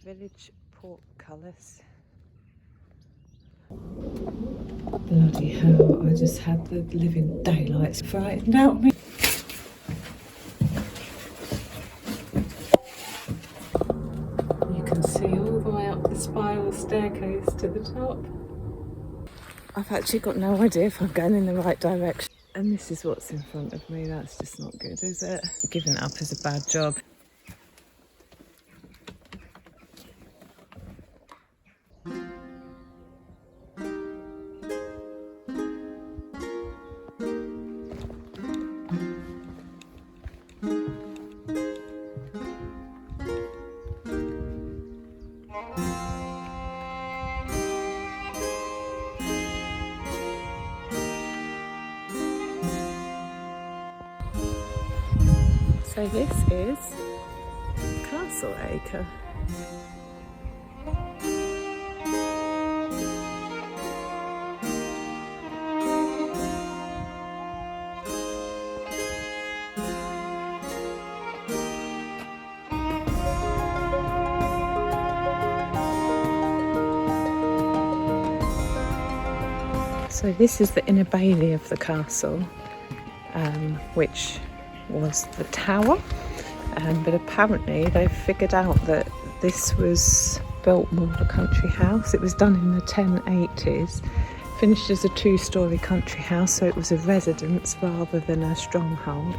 village portcullis. Bloody hell, I just had the living daylights frightened out of me. You can see all the way up the spiral staircase to the top. I've actually got no idea if I'm going in the right direction. And this is what's in front of me. That's just not good, is it? Giving it up is a bad job. So this is Castle Acre. So this is the inner bailey of the castle, which was the tower, but apparently they've figured out that this was built more of a country house. It was done in the 1080s, finished as a two-storey country house, so it was a residence rather than a stronghold.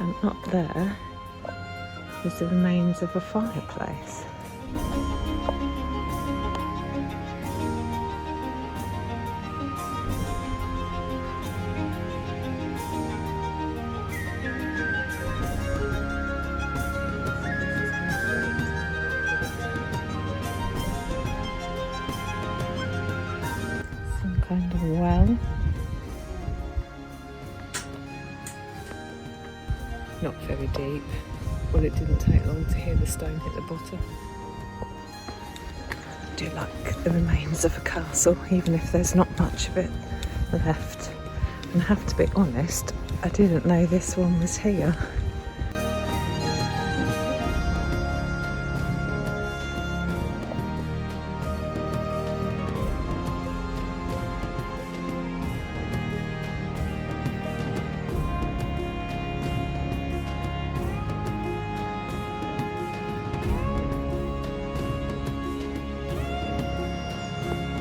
And up there is the remains of a fireplace. Kind of well. Not very deep. Well, it didn't take long to hear the stone hit the bottom. I do like the remains of a castle, even if there's not much of it left. And I have to be honest, I didn't know this one was here.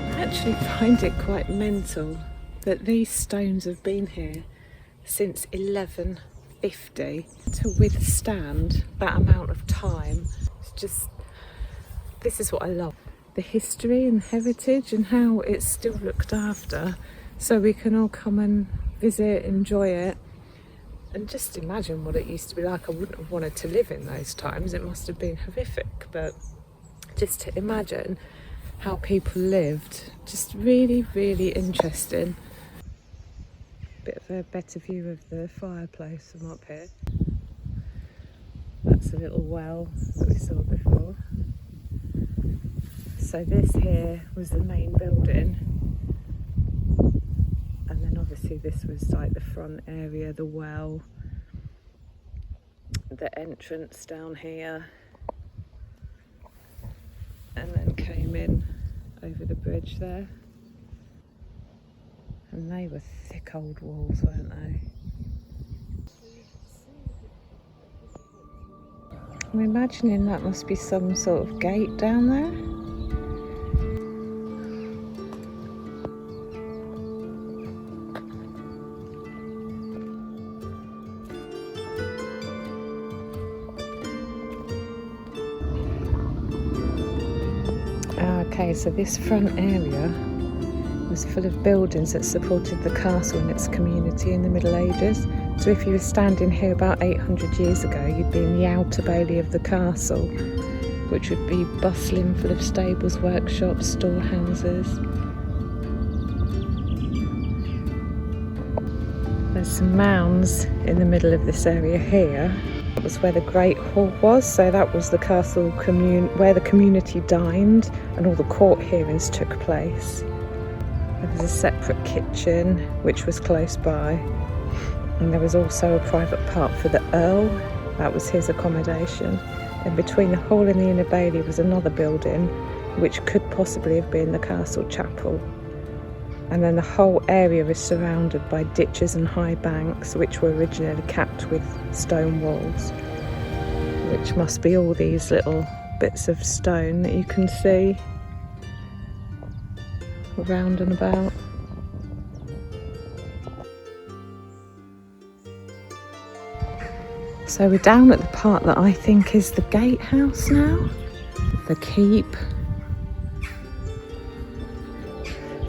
I actually find it quite mental that these stones have been here since 1150 to withstand that amount of time. It's just, this is what I love. The history and heritage and how it's still looked after, so we can all come and visit, enjoy it, and just imagine what it used to be like. I wouldn't have wanted to live in those times. It must have been horrific, but just to imagine how people lived, just really, really interesting. Bit of a better view of the fireplace from up here. That's a little well that we saw before. So this here was the main building, and then obviously this was like the front area, the well, the entrance down here, and then came in over the bridge there. And they were thick old walls, weren't they? I'm imagining that must be some sort of gate down there. Okay, so this front area was full of buildings that supported the castle and its community in the Middle Ages. So if you were standing here about 800 years ago, you'd be in the outer bailey of the castle, which would be bustling, full of stables, workshops, storehouses. There's some mounds in the middle of this area here. That was where the Great Hall was, so that was the castle where the community dined and all the court hearings took place. There was a separate kitchen which was close by, and there was also a private part for the Earl. That was his accommodation. Then between the hall and the inner bailey was another building, which could possibly have been the castle chapel. And then the whole area is surrounded by ditches and high banks, which were originally capped with stone walls, which must be all these little bits of stone that you can see around and about. So we're down at the part that I think is the gatehouse now, the keep.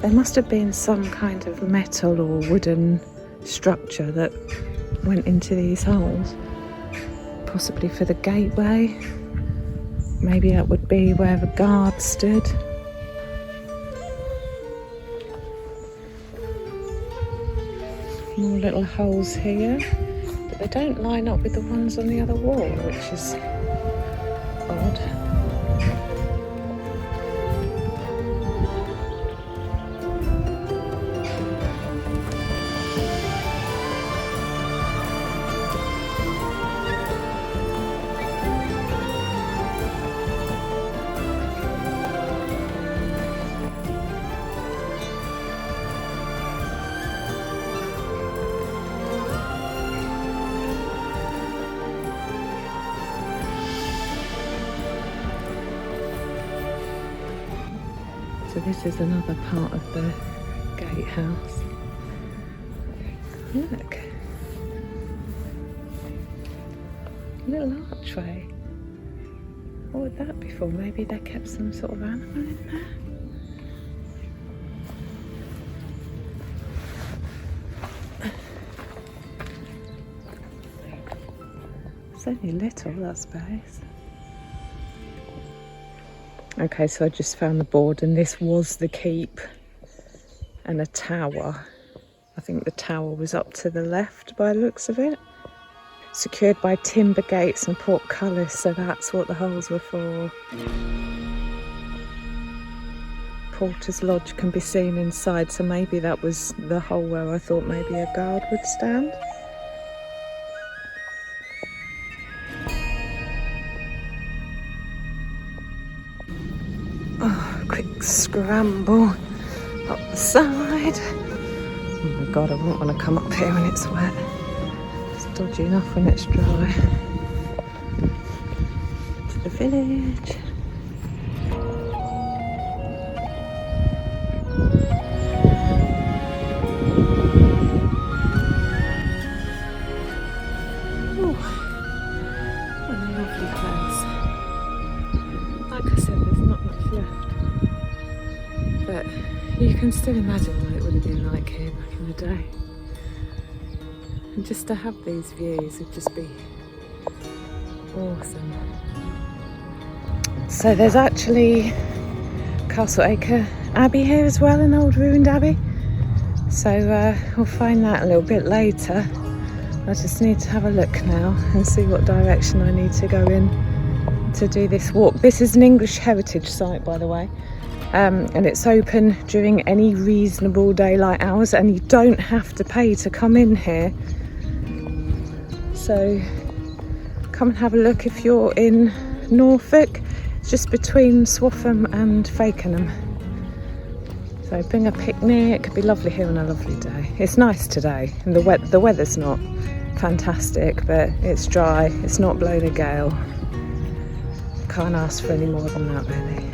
There must have been some kind of metal or wooden structure that went into these holes, possibly for the gateway. Maybe that would be where the guard stood. More little holes here, but they don't line up with the ones on the other wall, which is odd. So this is another part of the gatehouse. Look, little archway. What would that be for? Maybe they kept some sort of animal in there? It's only little, that space. Okay, so I just found the board, and this was the keep and a tower. I think the tower was up to the left by the looks of it. Secured by timber gates and portcullis, so that's what the holes were for. Porter's lodge can be seen inside, so maybe that was the hole where I thought maybe a guard would stand. Oh, quick scramble up the side. Oh my god, I wouldn't want to come up here when it's wet. It's dodgy enough when it's dry. To the village. Oh, what a lovely place. Like I said, there's not much left, but you can still imagine what it would have been like here back in the day. And just to have these views would just be awesome. So there's actually Castle Acre Abbey here as well, an old ruined abbey. So we'll find that a little bit later. I just need to have a look now and see what direction I need to go in to do this walk. This is an English heritage site, by the way, and it's open during any reasonable daylight hours, and you don't have to pay to come in here. So come and have a look if you're in Norfolk. It's just between Swaffham and Fakenham. So bring a picnic. It'd be lovely here on a lovely day. It's nice today, and the weather's not fantastic, but it's dry. It's not blowing a gale. Can't ask for any more than that, really.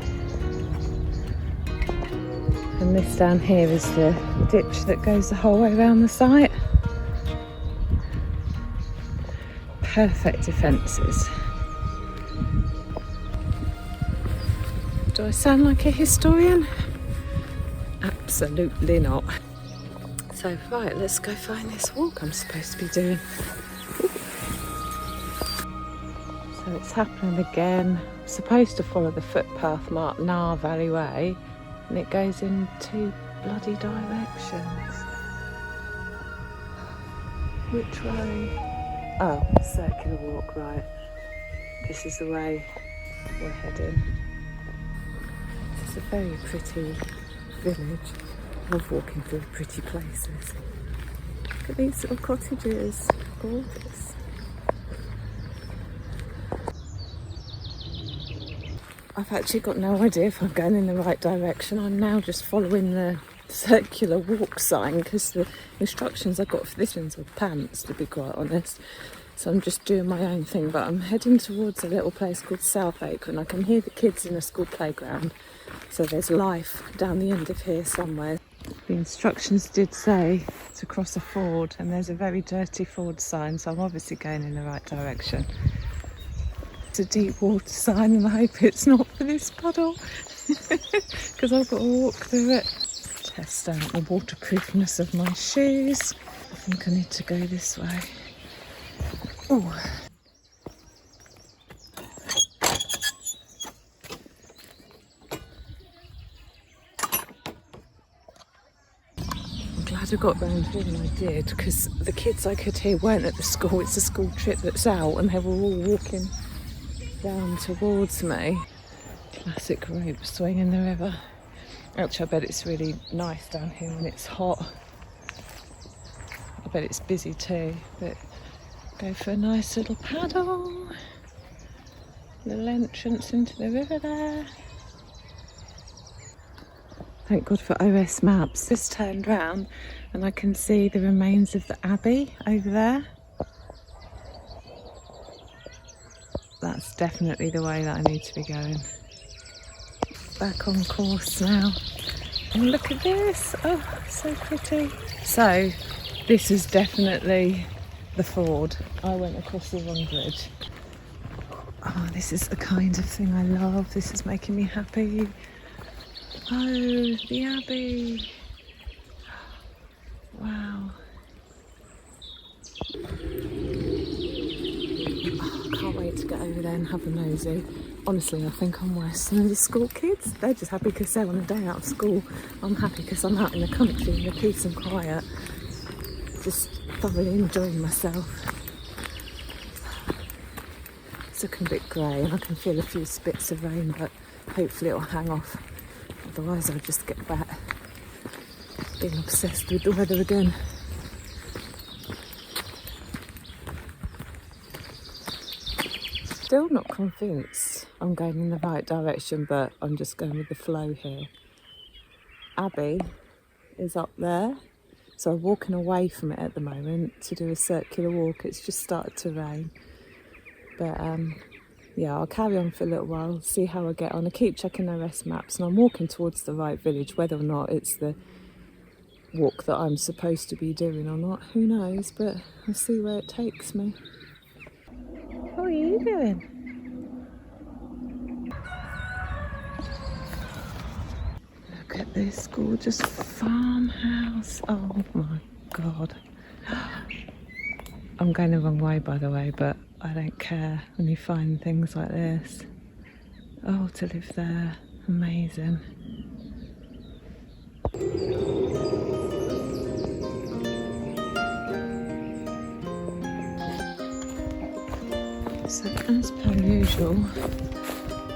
And this down here is the ditch that goes the whole way around the site. Perfect defences. Do I sound like a historian? Absolutely not. So right, let's go find this walk I'm supposed to be doing. So it's happening again. I'm supposed to follow the footpath marked Nar Valley Way, and it goes in two bloody directions. Which way? Oh, circular walk, right. This is the way we're heading. This is a very pretty village. I love walking through pretty places. Look at these little cottages, gorgeous. I've actually got no idea if I'm going in the right direction. I'm now just following the circular walk sign because the instructions I got for this one's with pants, to be quite honest. So I'm just doing my own thing, but I'm heading towards a little place called Castle Acre, and I can hear the kids in a school playground. So there's life down the end of here somewhere. The instructions did say to cross a ford, and there's a very dirty ford sign, so I'm obviously going in the right direction. It's a deep water sign, and I hope it's not for this puddle because I've got to walk through it. Test out the waterproofness of my shoes. I think I need to go this way. Oh. I'm glad I got round here when I did, because the kids I could hear weren't at the school. It's a school trip that's out, and they were all walking down towards me. Classic rope swing in the river. Actually, I bet it's really nice down here when it's hot. I bet it's busy too, but go for a nice little paddle. Little entrance into the river there. Thank God for OS maps. Just turned round and I can see the remains of the abbey over there. That's definitely the way that I need to be going. Back on course now. And look at this. Oh, so pretty. So, this is definitely the ford. I went across the wrong bridge. Oh, this is the kind of thing I love. This is making me happy. Oh, the abbey. Wow. Oh, I can't wait to get over there and have a nosy. Honestly, I think I'm worse than the school kids. They're just happy because they're on a day out of school. I'm happy because I'm out in the country in the peace and quiet. Just thoroughly enjoying myself. It's looking a bit grey and I can feel a few spits of rain, but hopefully it'll hang off. Otherwise I'll just get back being obsessed with the weather again. Still not convinced I'm going in the right direction, but I'm just going with the flow here. Abbey is up there, so I'm walking away from it at the moment to do a circular walk. It's just started to rain, but yeah, I'll carry on for a little while, see how I get on. I keep checking OS maps and I'm walking towards the right village. Whether or not it's the walk that I'm supposed to be doing or not, who knows, but I'll see where it takes me. What are you doing? Look at this gorgeous farmhouse. Oh my God. I'm going the wrong way, by the way, but I don't care when you find things like this. Oh, to live there, amazing. So as per usual,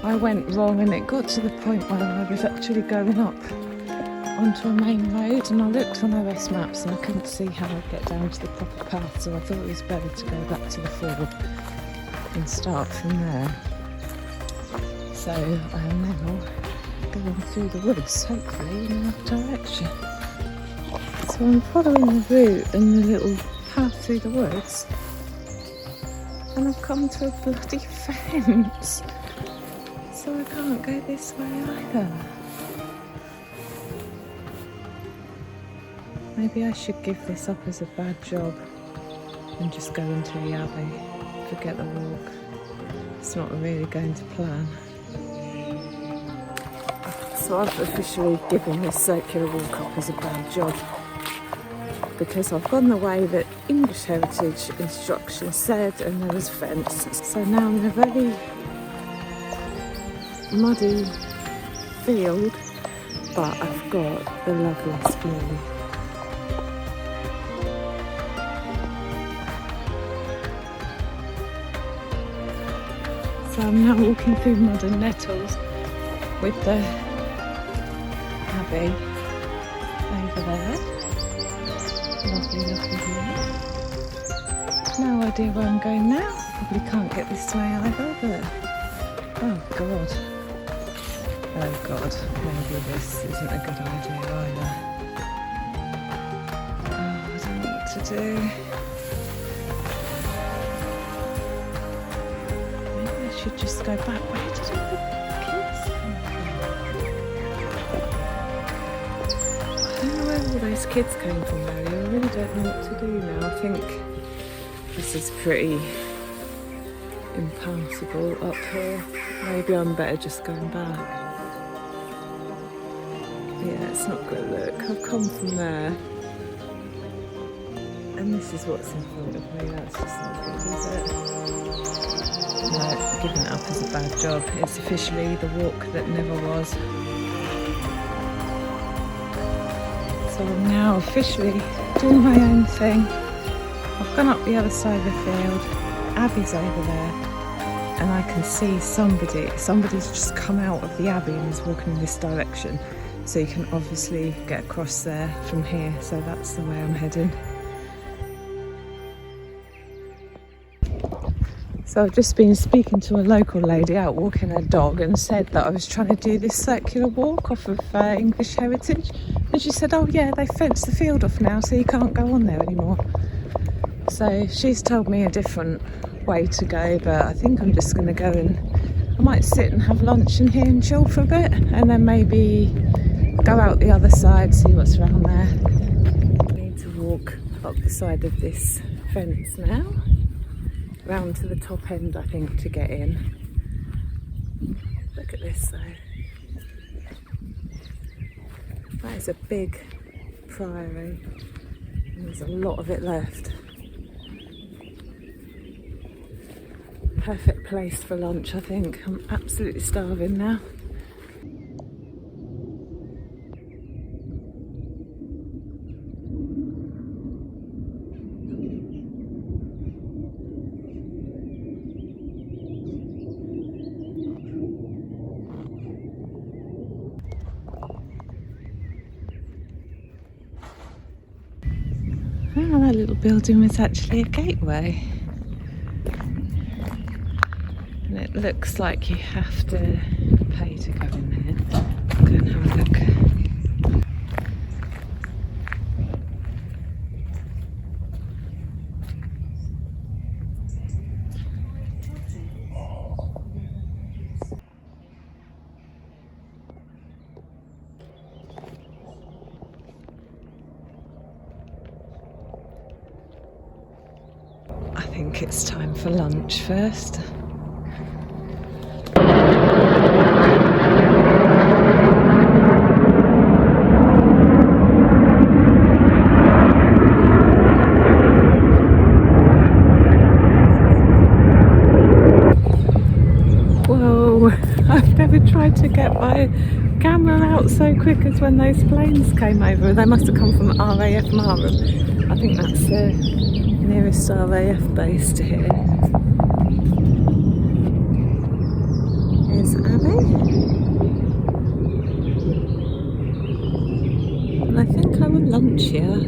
I went wrong and it got to the point where I was actually going up onto a main road, and I looked on OS maps and I couldn't see how I'd get down to the proper path, so I thought it was better to go back to the ford and start from there. So I am now going through the woods, hopefully in the right direction. So I'm following the route and the little path through the woods, and I've come to a bloody fence, so I can't go this way either. Maybe I should give this up as a bad job and just go into the abbey, forget the walk. It's not really going to plan. So I've officially given this circular walk up as a bad job, because I've gone the way that English Heritage instructions said and there was fence. So now I'm in a very muddy field, but I've got the loveliest view. So I'm now walking through mud and nettles with the abbey over there. Lovely, lovely view. No idea where I'm going now. Probably can't get this way either, but oh God. Oh God, maybe this isn't a good idea either. Oh, I don't know what to do. Maybe I should just go back. Where did all the kids come from? I don't know where all those kids came from earlier. I really don't know what to do now. I think this is pretty impassable up here. Maybe I'm better just going back. Yeah, it's not good. Look, I've come from there. And this is what's in front of me. That's just not good, is it? No, giving it up is a bad job. It's officially the walk that never was. So I'm now officially doing my own thing. I've gone up the other side of the field. Abby's over there. And I can see somebody's just come out of the Abbey and is walking in this direction. So you can obviously get across there from here. So that's the way I'm heading. So I've just been speaking to a local lady out walking her dog and said that I was trying to do this circular walk off of English heritage. And she said, oh yeah, they fenced the field off now so you can't go on there anymore. So she's told me a different way to go, but I think I'm just going to go and I might sit and have lunch in here and chill for a bit and then maybe go out the other side, see what's around there. I need to walk up the side of this fence now, round to the top end I think to get in. Look at this though. That is a big priory and there's a lot of it left. Perfect place for lunch, I think. I'm absolutely starving now. Oh, that little building was actually a gateway. And it looks like you have to pay to go in there. I'll go and have a look. I think it's time for lunch first. I've never tried to get my camera out so quick as when those planes came over. They must have come from RAF Marham. I think that's the nearest RAF base to here. Is Abby? And I think I will lunch here.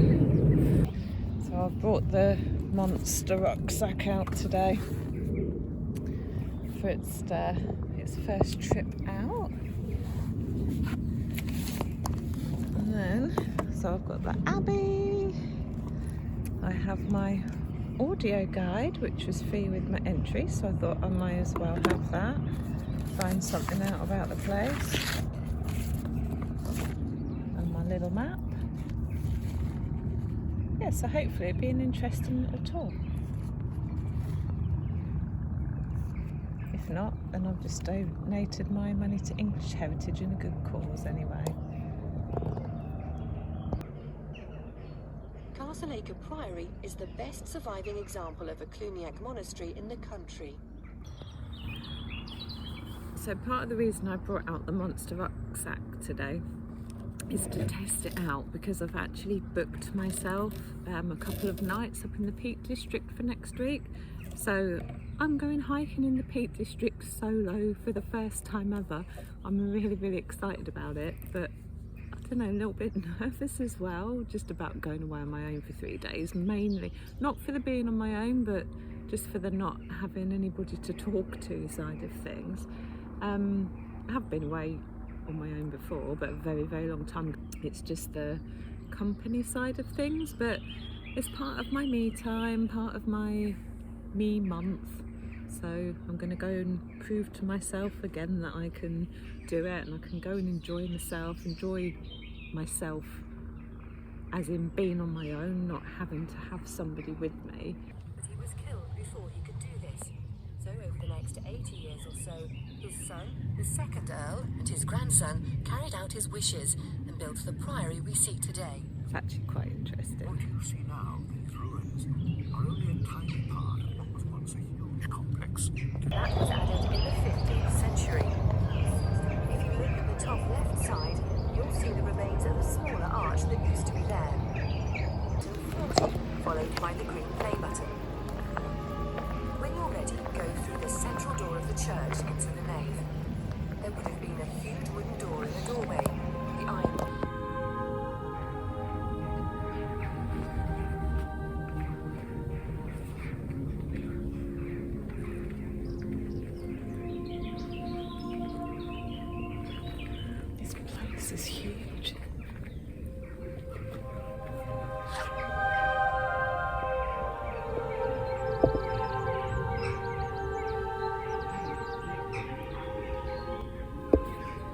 So I've brought the monster rucksack out today for its first trip out. And then, so I've got the Abbey. I have my audio guide, which was free with my entry, so I thought I might as well have that. Find something out about the place. And my little map. Yeah, so hopefully it'll be an interesting little tour. If not, then I've just donated my money to English Heritage in a good cause anyway. Castle Acre Priory is the best surviving example of a Cluniac monastery in the country. So part of the reason I brought out the monster rucksack today is to test it out, because I've actually booked myself a couple of nights up in the Peak District for next week. So I'm going hiking in the Peak District solo for the first time ever. I'm really excited about it, but I don't know, a little bit nervous as well, just about going away on my own for 3 days, mainly. Not for the being on my own, but just for the not having anybody to talk to side of things. I have been away on my own before, but a very, very long time ago. It's just the company side of things, but it's part of my me time, part of my me month. So I'm going to go and prove to myself again that I can do it, and I can go and enjoy myself as in being on my own, not having to have somebody with me. But he was killed before he could do this. So over the next 80 years or so, his son, the second Earl, and his grandson carried out his wishes and built the priory we see today. It's actually quite interesting. What you see now, these ruins, are only a tiny part of what was once a huge complex. That was added in the 15th century. If you look at the top left side, you'll see the remains of a smaller arch that used to be there. 40, followed by the green play button. When you're ready, go through the central door of the church into the nave. There would have been a huge wooden door in the doorway. The iron. This place is huge.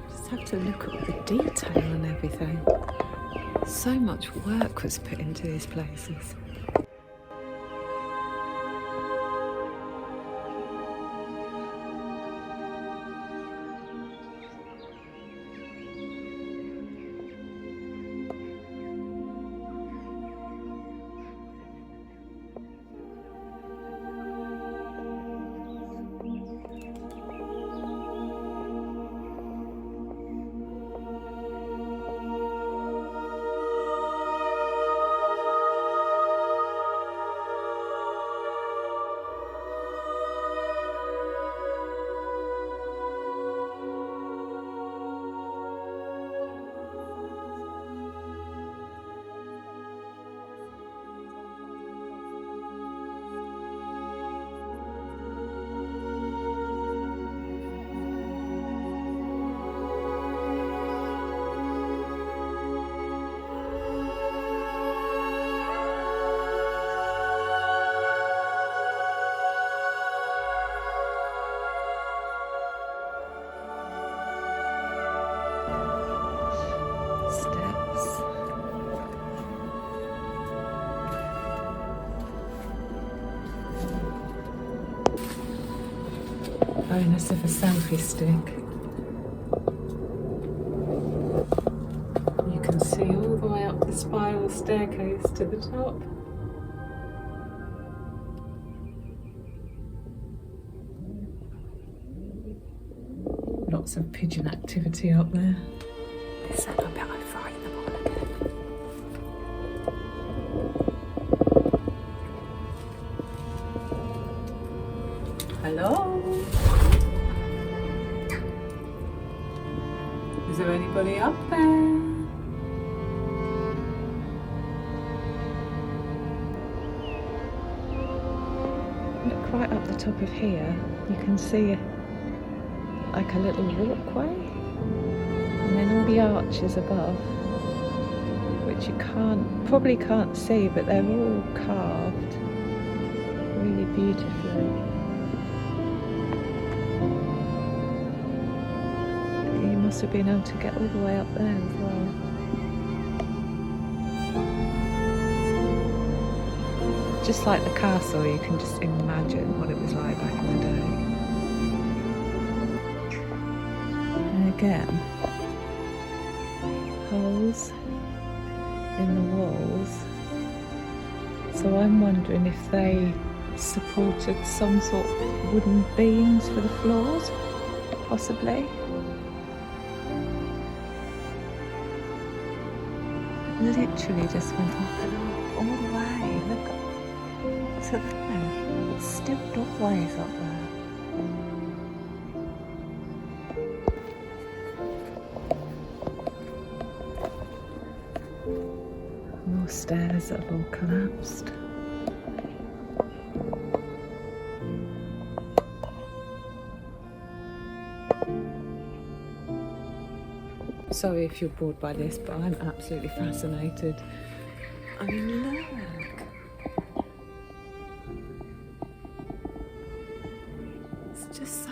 Just have to look at the detail and everything. So much work was put into these places. Bonus of a selfie stick. You can see all the way up the spiral staircase to the top. Lots of pigeon activity up there. Listen, I bet I frighten them all again. Hello? Is there anybody up there? Look right up the top of here. You can see like a little walkway, and then all the arches above, which you probably can't see, but they're all carved really beautifully. You must have been able to get all the way up there as well. Just like the castle, you can just imagine what it was like back in the day. And again, holes in the walls. So I'm wondering if they supported some sort of wooden beams for the floors, possibly. Literally just went up and up all the way. Look, so there, it's still doorways up there. More stairs that have all collapsed. Sorry if you're bored by this, but I'm absolutely fascinated. I mean, look. It's just so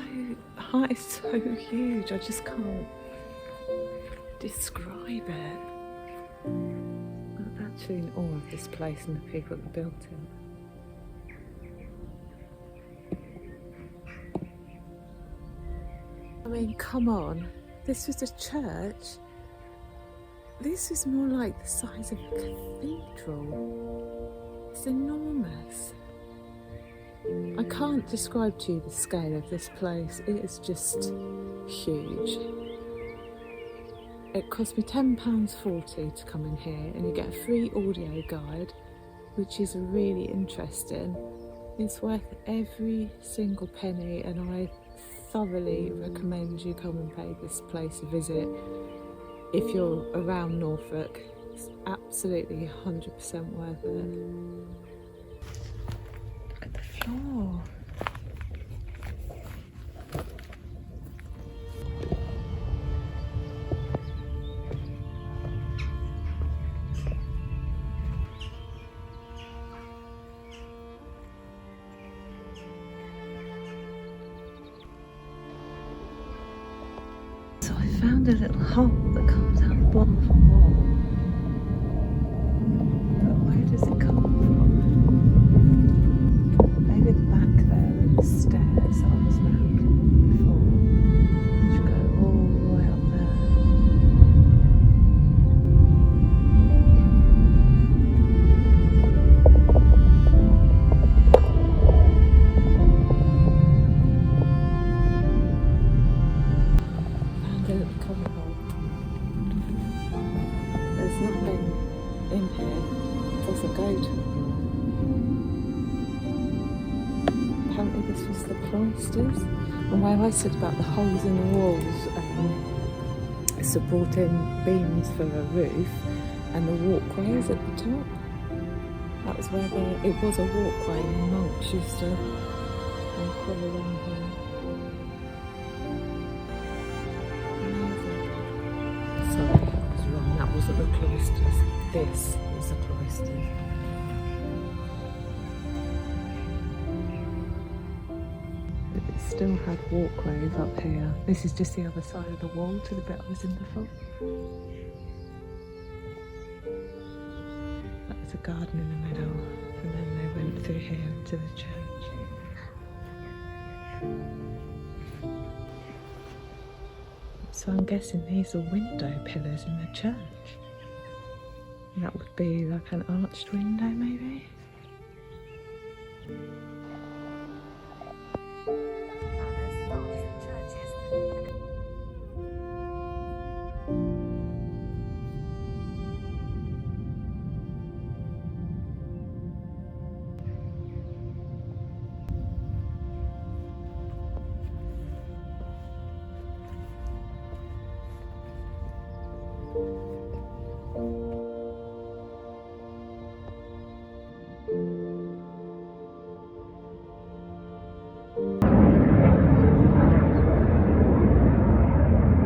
high, it's so huge. I just can't describe it. I'm actually in awe of this place and the people that built it. I mean, come on. This was a church. This is more like the size of a cathedral. It's enormous. I can't describe to you the scale of this place. It is just huge. It cost me £10.40 to come in here, and you get a free audio guide, which is really interesting. It's worth every single penny, and I thoroughly recommend you come and pay this place a visit if you're around Norfolk. It's absolutely 100% worth it. Look at the floor. So I found a little hole that comes out the bottom of the wall. But where does it come from? Maybe the back there and the stairs that I was round before, which go all the way up there. Found a little cubby hole. There's nothing in here. It doesn't go to. Apparently this was the cloisters. And where I said about the holes in the walls supporting beams for a roof and the walkways at the top, that was where it was a walkway and the monks used to crawl along here. Sorry, I was wrong. That wasn't the cloisters. This was the cloisters. But it still had walkways up here. This is just the other side of the wall to the bit I was in before. That was a garden in the middle, and then they went through here into the church. So I'm guessing these are window pillars in the church. And that would be like an arched window, maybe?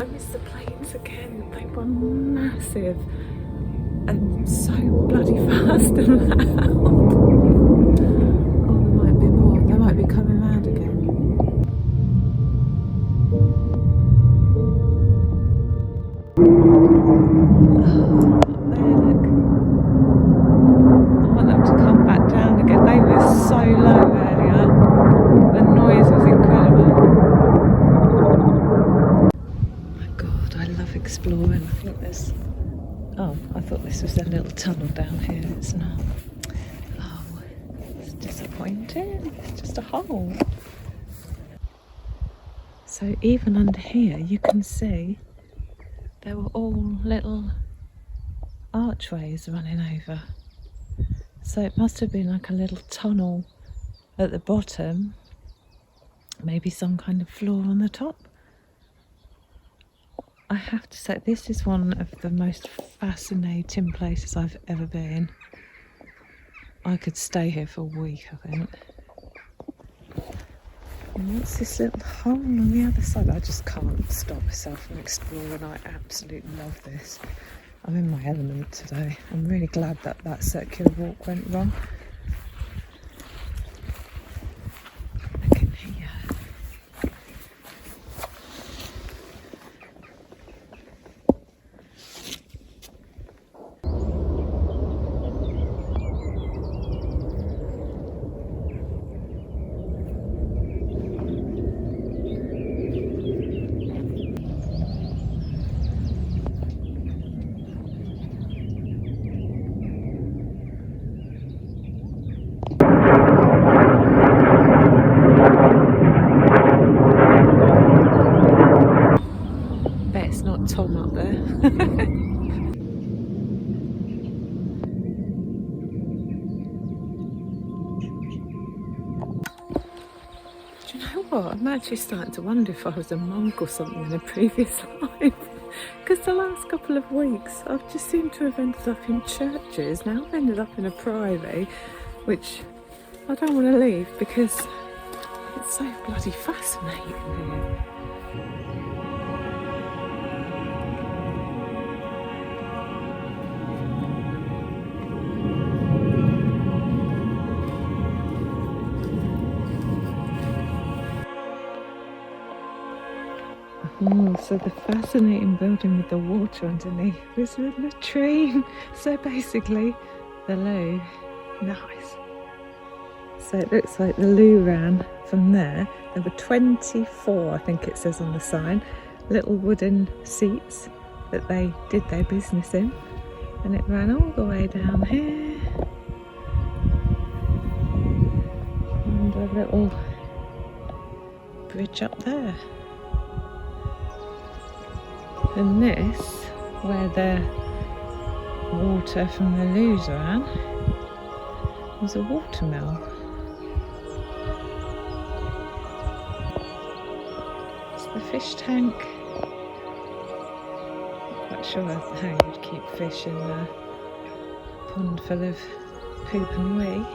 I missed the planes again. They were massive and so bloody fast and loud. Oh, there might be more. They might be coming round again. There, look. I want them to come back down again. They were so low earlier. The noise was incredible. My God, I love exploring. I think there's... Oh, I thought this was a little tunnel down here. It's not. Oh, it's disappointing. It's just a hole. So even under here, you can see there were all little archways running over. So it must have been like a little tunnel at the bottom, maybe some kind of floor on the top. I have to say, this is one of the most fascinating places I've ever been. I could stay here for a week, I think. And what's this little hole on the other side? I just can't stop myself from exploring. I absolutely love this. I'm in my element today. I'm really glad that that circular walk went wrong. Look in here. Bet it's not Tom up there. Do you know what? I'm actually starting to wonder if I was a monk or something in a previous life. Because the last couple of weeks I've just seemed to have ended up in churches. Now I've ended up in a priory, which I don't want to leave because it's so bloody fascinating here. Oh, so the fascinating building with the water underneath was the latrine. So basically, the loo. Nice. So it looks like the loo ran from there. There were 24, I think it says on the sign, little wooden seats that they did their business in. And it ran all the way down here. And a little bridge up there. And this, where the water from the loos ran, was a watermill. It's the fish tank. Not quite sure how you'd keep fish in a pond full of poop and wee.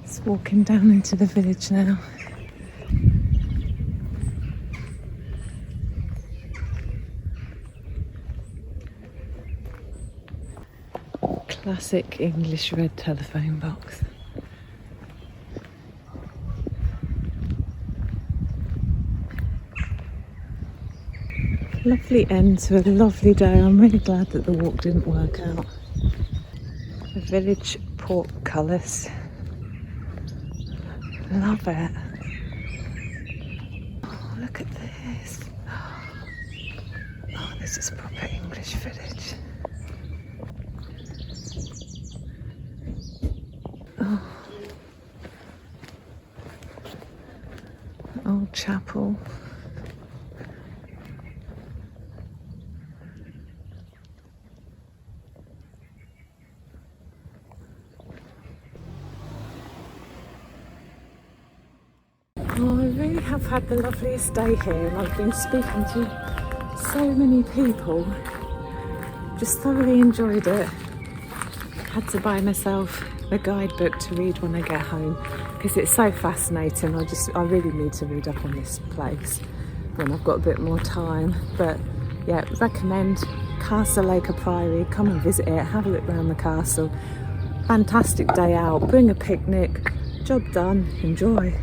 Just walking down into the village now. Classic English red telephone box. Lovely end to a lovely day. I'm really glad that the walk didn't work out. The village portcullis. Love it. Oh, look at this. Oh, this is proper English village. Oh. Old chapel. Oh, I really have had the loveliest day here, and I've been speaking to so many people. Just thoroughly enjoyed it. Had to buy myself a guidebook to read when I get home because it's so fascinating. I really need to read up on this place when I've got a bit more time. But yeah, recommend Castle Acre Priory. Come and visit it, have a look around the castle. Fantastic day out, bring a picnic, job done, enjoy.